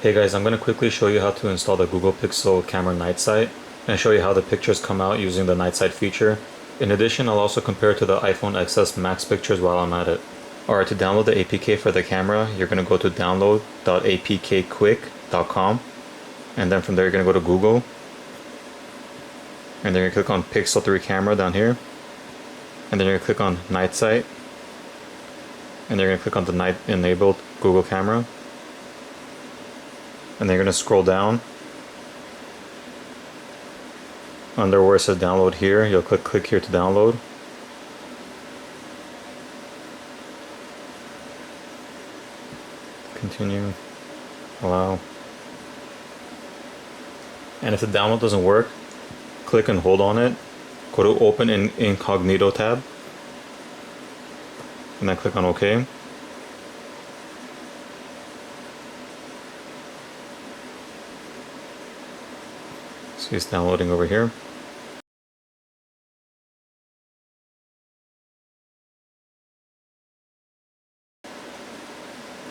Hey guys, I'm going to quickly show you how to install the Google Pixel Camera Night Sight and show you how the pictures come out using the Night Sight feature. In addition, I'll also compare it to the iPhone XS Max pictures while I'm at it. Alright, to download the APK for the camera, you're going to go to download.apkquick.com, and then from there you're going to go to Google, and then you click on Pixel 3 camera down here, and then you're going to click on Night Sight, and then you're going to click on the night enabled Google camera. And then you're going to scroll down under where it says download here. You'll click here to download. Continue. Allow. And if the download doesn't work, click and hold on it. Go to open in incognito tab. And then click on OK. See, it's downloading over here.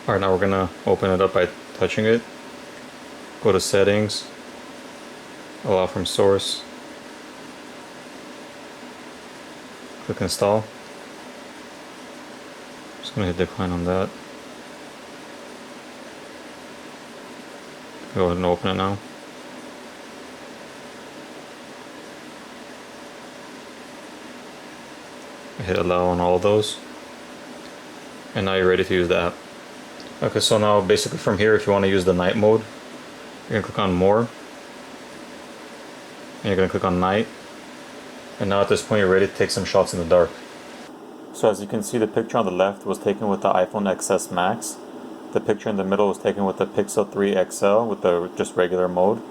Alright, now we're gonna open it up by touching it. Go to settings, allow from source, click install. Just gonna hit decline on that. Go ahead and open it now. Hit allow on all of those, and now you're ready to use the app. Okay, so now basically from here, if you want to use the night mode, you're going to click on more, and you're going to click on night, and now at this point you're ready to take some shots in the dark. So as you can see, the picture on the left was taken with the iPhone XS Max, the picture in the middle was taken with the Pixel 3 XL with the just regular mode,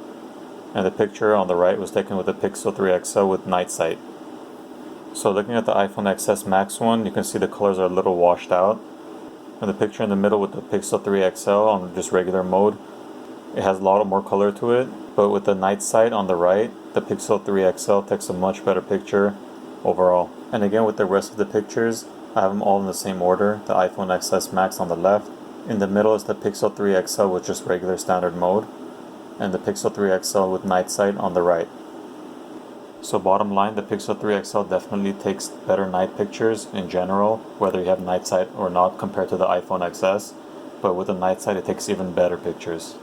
and the picture on the right was taken with the Pixel 3 XL with Night Sight. So looking at the iPhone XS Max one, you can see the colors are a little washed out. And the picture in the middle with the Pixel 3 XL on just regular mode, it has a lot more color to it. But with the Night Sight on the right, the Pixel 3 XL takes a much better picture overall. And again, with the rest of the pictures, I have them all in the same order. The iPhone XS Max on the left. In the middle is the Pixel 3 XL with just regular standard mode. And the Pixel 3 XL with Night Sight on the right. So bottom line, the Pixel 3 XL definitely takes better night pictures in general, whether you have Night Sight or not compared to the iPhone XS. But with the Night Sight, it takes even better pictures.